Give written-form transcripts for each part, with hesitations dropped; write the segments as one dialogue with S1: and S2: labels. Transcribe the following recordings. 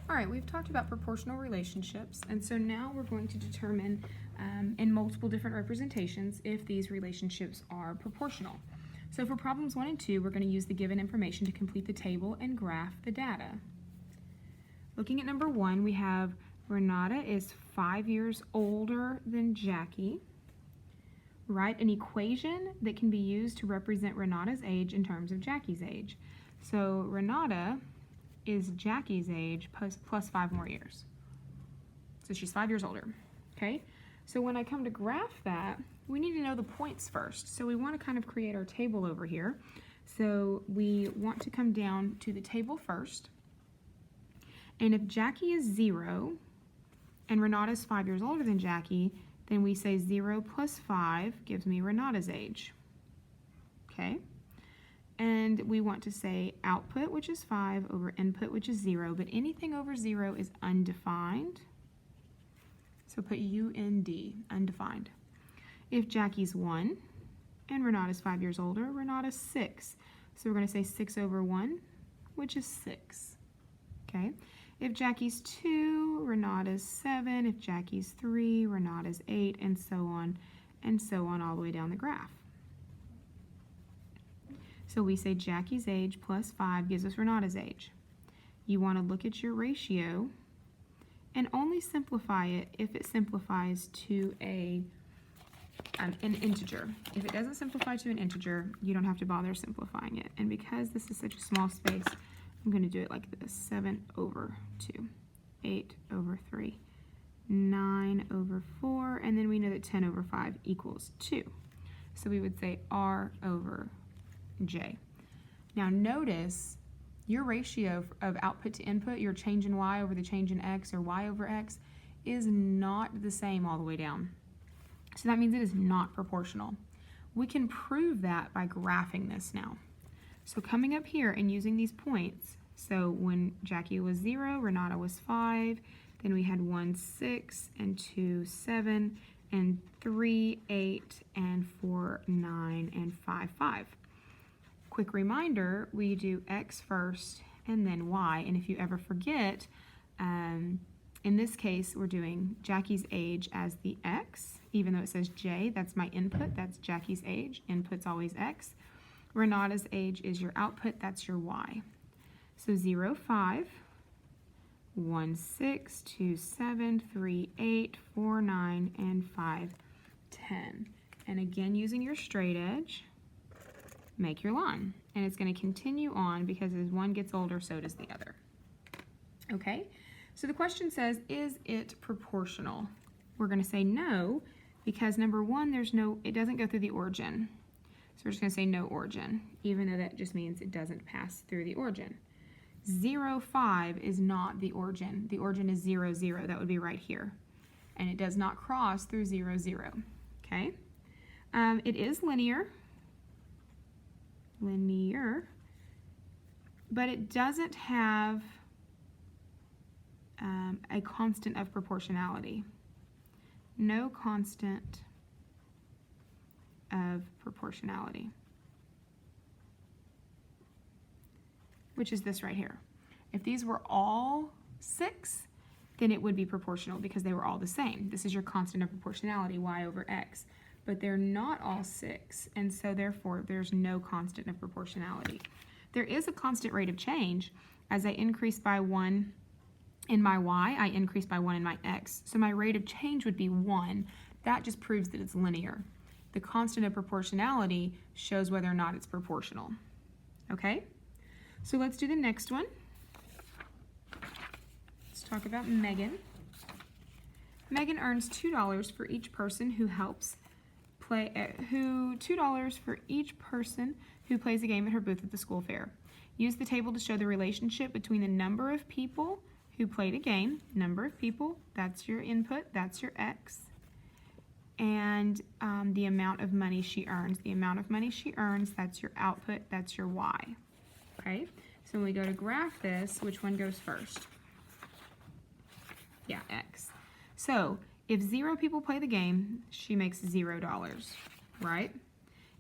S1: All right, we've talked about proportional relationships, and so now we're going to determine in multiple different representations if these relationships are proportional. So for problems 1 and 2, we're going to use the given information to complete the table and graph the data. Looking at number 1, we have Renata is 5 years older than Jackie. Write an equation that can be used to represent Renata's age in terms of Jackie's age. So Renata is Jackie's age plus 5 more years. So she's 5 years older, okay? So when I come to graph that, we need to know the points first. So we want to kind of create our table over here. So we want to come down to the table first. And if Jackie is 0 and Renata is 5 years older than Jackie, then we say 0 plus 5 gives me Renata's age, okay? And we want to say output, which is 5, over input, which is 0, but anything over 0 is undefined. So put UND, undefined. If Jackie's 1 and Renata's 5 years older, Renata's 6. So we're going to say 6 over 1, which is 6, okay? If Jackie's 2, Renata's 7. If Jackie's 3, Renata's 8, and so on all the way down the graph. So we say Jackie's age plus 5 gives us Renata's age. You want to look at your ratio and only simplify it if it simplifies to an integer. If it doesn't simplify to an integer, you don't have to bother simplifying it. And because this is such a small space, I'm going to do it like this: 7 over 2, 8 over 3, 9 over 4, and then we know that 10 over 5 equals 2. So we would say R over J. Now notice your ratio of output to input, your change in Y over the change in X, or Y over X, is not the same all the way down. So that means it is not proportional. We can prove that by graphing this now. So coming up here and using these points, so when Jackie was 0, Renata was 5, then we had 1, 6, and 2, 7, and 3, 8, and 4, 9, and 5, 5. Quick reminder, we do X first and then Y, and if you ever forget, in this case we're doing Jackie's age as the X, even though it says J, that's my input, that's Jackie's age, input's always X. Renata's age is your output, that's your Y. So 0, 5, 1, 6, 2, 7, 3, 8, 4, 9, and 5, 10. And again, using your straight edge, make your line. And it's going to continue on because as one gets older, so does the other. Okay, so the question says, is it proportional? We're going to say no, because number 1, it doesn't go through the origin. So we're just going to say no origin, even though that just means it doesn't pass through the origin. 0, 5 is not the origin. The origin is 0, 0. That would be right here. And it does not cross through 0, 0. Okay? It is linear, but it doesn't have a constant of proportionality. No constant of proportionality, which is this right here. If these were all 6, then it would be proportional because they were all the same. This is your constant of proportionality, Y over X. But they're not all 6, and so therefore there's no constant of proportionality. There is a constant rate of change. As I increase by 1 in my Y, I increase by 1 in my X. So my rate of change would be 1. That just proves that it's linear. The constant of proportionality shows whether or not it's proportional. Okay? So let's do the next one. Let's talk about Megan. Megan earns $2 for each person who helps $2 for each person who plays a game at her booth at the school fair. Use the table to show the relationship between the number of people who played a game, number of people, that's your input, that's your X, and the amount of money she earns. The amount of money she earns, that's your output, that's your Y. Okay, so when we go to graph this, which one goes first? Yeah, X. So if 0 people play the game, she makes $0, right?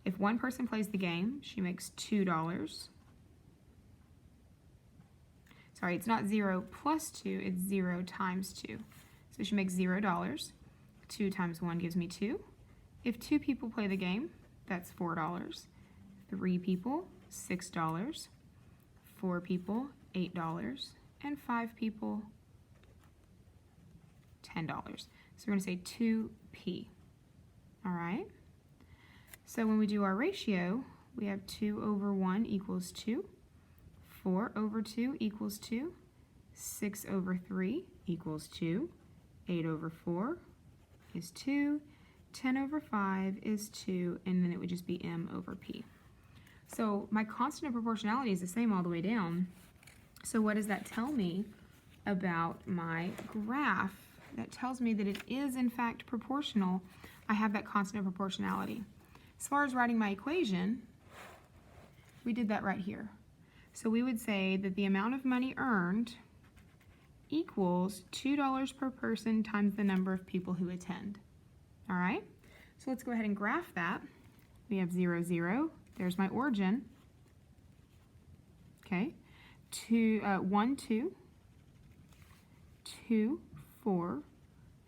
S1: If 1 person plays the game, she makes $2. sorry, it's not 0 plus 2, it's 0 times 2. So we should make $0. 2 times 1 gives me 2. If 2 people play the game, that's $4. 3 people, $6. 4 people, $8. And 5 people, $10. So we're going to say 2p. All right? So when we do our ratio, we have 2 over 1 equals 2. 4 over 2 equals 2. 6 over 3 equals 2. 8 over 4 is 2. 10 over 5 is 2. And then it would just be m over p. So my constant of proportionality is the same all the way down. So what does that tell me about my graph? That tells me that it is in fact proportional. I have that constant of proportionality. As far as writing my equation, we did that right here. So we would say that the amount of money earned equals $2 per person times the number of people who attend. All right, so let's go ahead and graph that. We have 0, 0. There's my origin. Okay, 1, 2, 2, 4,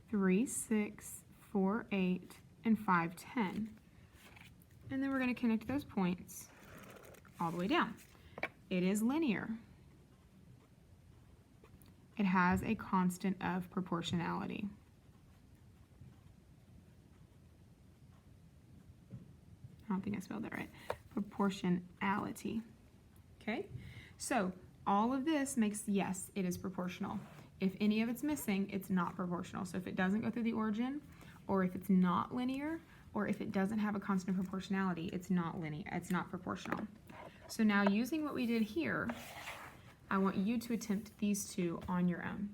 S1: 3, 6, 4, 8, and 5, 10. And then we're going to connect those points all the way down. It is linear. It has a constant of proportionality. I don't think I spelled that right. Proportionality. Okay, so all of this makes, yes, it is proportional. If any of it's missing, it's not proportional. So if it doesn't go through the origin, or if it's not linear, or if it doesn't have a constant of proportionality, it's not linear, it's not proportional. So now using what we did here, I want you to attempt these two on your own.